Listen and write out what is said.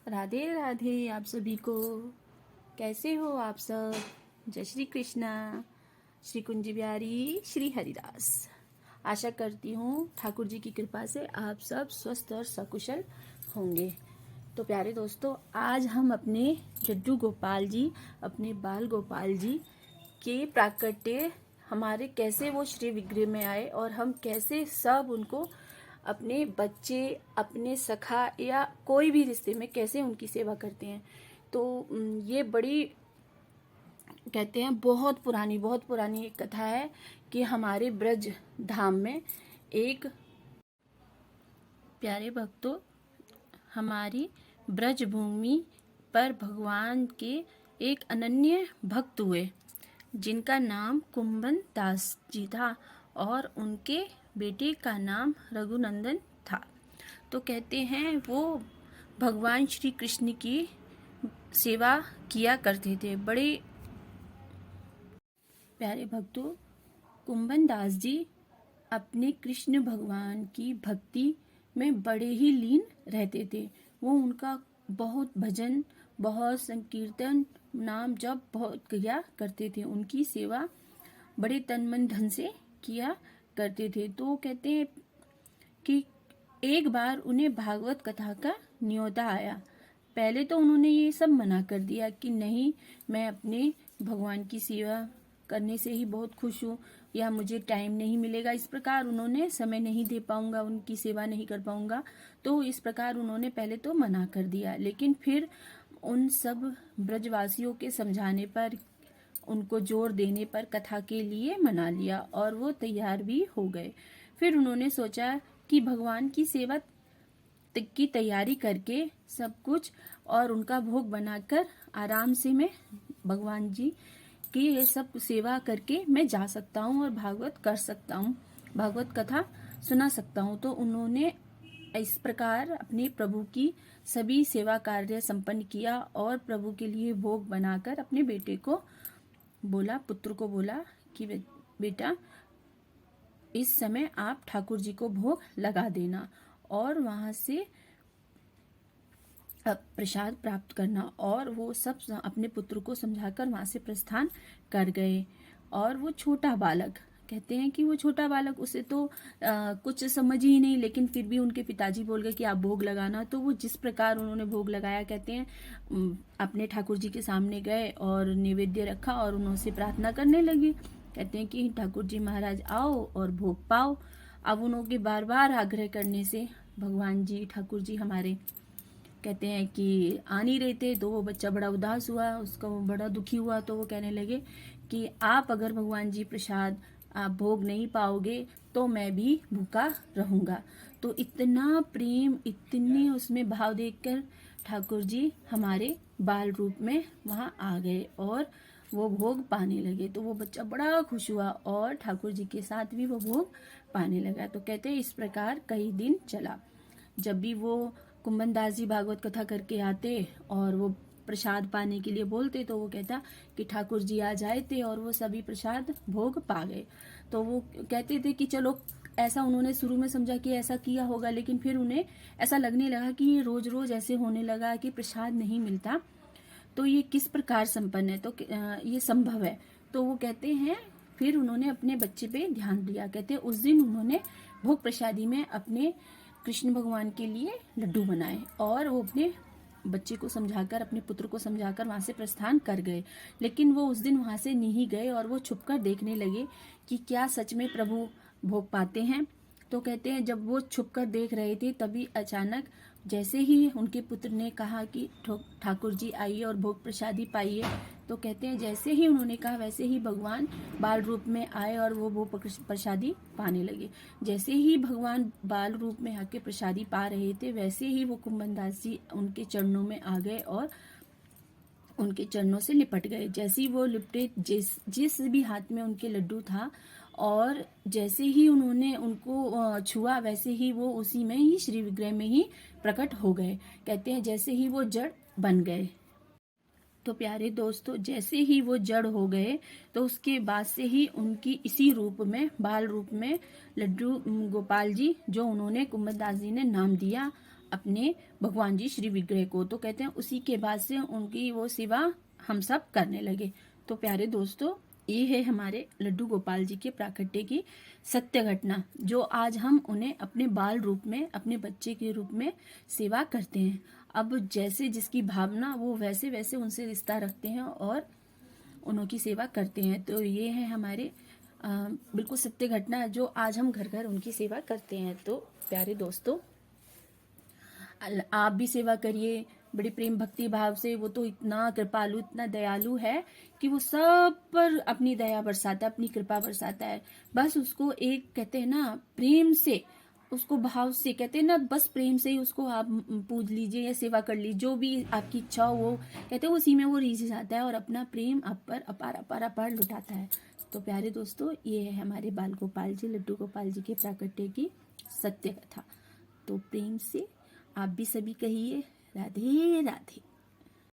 राधे राधे आप सभी को। कैसे हो आप सब? जय श्री कृष्णा। श्री कुंज बिहारी श्री हरिदास। आशा करती हूँ ठाकुर जी की कृपा से आप सब स्वस्थ और सकुशल होंगे। तो प्यारे दोस्तों, आज हम अपने जड्डू गोपाल जी, अपने बाल गोपाल जी के प्राकट्य, हमारे कैसे वो श्री विग्रह में आए और हम कैसे सब उनको अपने बच्चे, अपने सखा या कोई भी रिश्ते में कैसे उनकी सेवा करते हैं। तो ये बड़ी, कहते हैं, बहुत पुरानी एक कथा है कि हमारे ब्रज धाम में एक, प्यारे भक्तों, हमारी ब्रज भूमि पर भगवान के एक अनन्य भक्त हुए जिनका नाम कुंभन दास जी था और उनके बेटे का नाम रघुनंदन था। तो कहते हैं वो भगवान श्री कृष्ण की सेवा किया करते थे। बड़े प्यारे भक्तों, कुंभन दास जी अपने कृष्ण भगवान की भक्ति में बड़े ही लीन रहते थे। वो उनका बहुत भजन, बहुत संकीर्तन, नाम जप बहुत किया करते थे। उनकी सेवा बड़े तन मन धन से किया करते थे। तो कहते हैं कि एक बार उन्हें भागवत कथा का न्योता आया। पहले तो उन्होंने ये सब मना कर दिया कि नहीं, मैं अपने भगवान की सेवा करने से ही बहुत खुश हूँ, या मुझे टाइम नहीं मिलेगा, इस प्रकार उन्होंने समय नहीं दे पाऊंगा, उनकी सेवा नहीं कर पाऊंगा। तो इस प्रकार उन्होंने पहले तो मना कर दिया, लेकिन फिर उन सब ब्रजवासियों के समझाने पर, उनको जोर देने पर कथा के लिए मना लिया और वो तैयार भी हो गए। फिर उन्होंने सोचा कि भगवान की सेवा की तैयारी करके सब कुछ और उनका भोग बनाकर आराम से मैं भगवान जी की ये सब सेवा करके मैं जा सकता हूँ और भागवत कर सकता हूँ, भागवत कथा सुना सकता हूँ। तो उन्होंने इस प्रकार अपने प्रभु की सभी सेवा कार्य संपन्न किया और प्रभु के लिए भोग बनाकर अपने बेटे को बोला, पुत्र को बोला कि बेटा, इस समय आप ठाकुर जी को भोग लगा देना और वहां से प्रसाद प्राप्त करना। और वो सब अपने पुत्र को समझाकर वहां से प्रस्थान कर गए। और वो छोटा बालक, कहते हैं कि वो छोटा बालक, उसे तो कुछ समझ ही नहीं, लेकिन फिर भी उनके पिताजी बोल गए कि आप भोग लगाना। तो वो जिस प्रकार उन्होंने भोग लगाया, कहते हैं अपने ठाकुर जी के सामने गए और नैवेद्य रखा और उनसे प्रार्थना करने लगे। कहते हैं कि ठाकुर जी महाराज आओ और भोग पाओ। अब उनके बार बार आग्रह करने से भगवान जी, ठाकुर जी हमारे, कहते हैं कि आ नहीं रहे थे। तो वो बच्चा बड़ा उदास हुआ, उसका वो बड़ा दुखी हुआ। तो वो कहने लगे कि आप अगर भगवान जी प्रसाद आप भोग नहीं पाओगे तो मैं भी भूखा रहूंगा। तो इतना प्रेम, इतने उसमें भाव देखकर ठाकुर जी हमारे बाल रूप में वहां आ गए और वो भोग पाने लगे। तो वो बच्चा बड़ा खुश हुआ और ठाकुर जी के साथ भी वो भोग पाने लगा। तो कहते हैं इस प्रकार कई दिन चला। जब भी वो कुंभन दास जी भागवत कथा करके आते और वो प्रसाद पाने के लिए बोलते, तो वो कहता कि ठाकुर जी आ जाए थे और वो सभी प्रसाद भोग पा गए। तो वो कहते थे कि चलो, ऐसा उन्होंने शुरू में समझा कि ऐसा किया होगा, लेकिन फिर उन्हें ऐसा लगने लगा कि ये रोज रोज ऐसे होने लगा कि प्रसाद नहीं मिलता, तो ये किस प्रकार संपन्न है, तो ये संभव है। तो वो कहते हैं फिर उन्होंने अपने बच्चे पे ध्यान दिया। कहते हैं उस दिन उन्होंने भोग प्रसादी में अपने कृष्ण भगवान के लिए लड्डू बनाए और वो अपने बच्चे को समझाकर, अपने पुत्र को समझाकर वहां से प्रस्थान कर गए। लेकिन वो उस दिन वहां से नहीं गए और वो छुपकर देखने लगे कि क्या सच में प्रभु भोग पाते हैं। तो कहते हैं जब वो छुपकर देख रहे थे, तभी अचानक जैसे ही उनके पुत्र ने कहा कि ठाकुर जी आइए और भोग प्रसादी पाइए, तो कहते हैं जैसे ही उन्होंने कहा वैसे ही भगवान बाल रूप में आए और वो भोग प्रसादी पाने लगे। जैसे ही भगवान बाल रूप में आके प्रसादी पा रहे थे, वैसे ही वो कुंभन दास जी उनके चरणों में आ गए और उनके चरणों से लिपट गए। जैसे ही वो लिपटे, जिस भी हाथ में उनके लड्डू था और जैसे ही उन्होंने उनको छुआ, वैसे ही वो उसी में ही श्री विग्रह में ही प्रकट हो गए। कहते हैं जैसे ही वो जड़ बन गए। तो प्यारे दोस्तों, जैसे ही वो जड़ हो गए, तो उसके बाद से ही उनकी इसी रूप में, बाल रूप में लड्डू गोपाल जी, जो उन्होंने कुंभन दास जी ने नाम दिया, अपने भगवान जी श्री विग्रह को। तो कहते हैं उसी के बाद से उनकी वो सेवा हम सब करने लगे। तो प्यारे दोस्तों, ये है हमारे लड्डू गोपाल जी के प्राकट्य की सत्य घटना, जो आज हम उन्हें अपने बाल रूप में, अपने बच्चे के रूप में सेवा करते हैं। अब जैसे जिसकी भावना, वो वैसे वैसे उनसे रिश्ता रखते हैं और उनकी सेवा करते हैं। तो ये है हमारे बिल्कुल सत्य घटना, जो आज हम घर घर उनकी सेवा करते हैं। तो प्यारे दोस्तों, आप भी सेवा करिए बड़ी प्रेम भक्ति भाव से। वो तो इतना कृपालु, इतना दयालु है कि वो सब पर अपनी दया बरसाता है, अपनी कृपा बरसाता है। बस उसको एक कहते हैं ना, प्रेम से, उसको भाव से, कहते हैं ना, बस प्रेम से ही उसको आप पूज लीजिए या सेवा कर लीजिए, जो भी आपकी इच्छा हो वो कहते हैं उसी में वो रीझ जाता है और अपना प्रेम आप पर अपार अपार अपार लुटाता है। तो प्यारे दोस्तों, ये है हमारे बाल गोपाल जी, लड्डू गोपाल जी के प्राकट्य की सत्य कथा। तो प्रेम से आप भी सभी कहिए राधे राधे।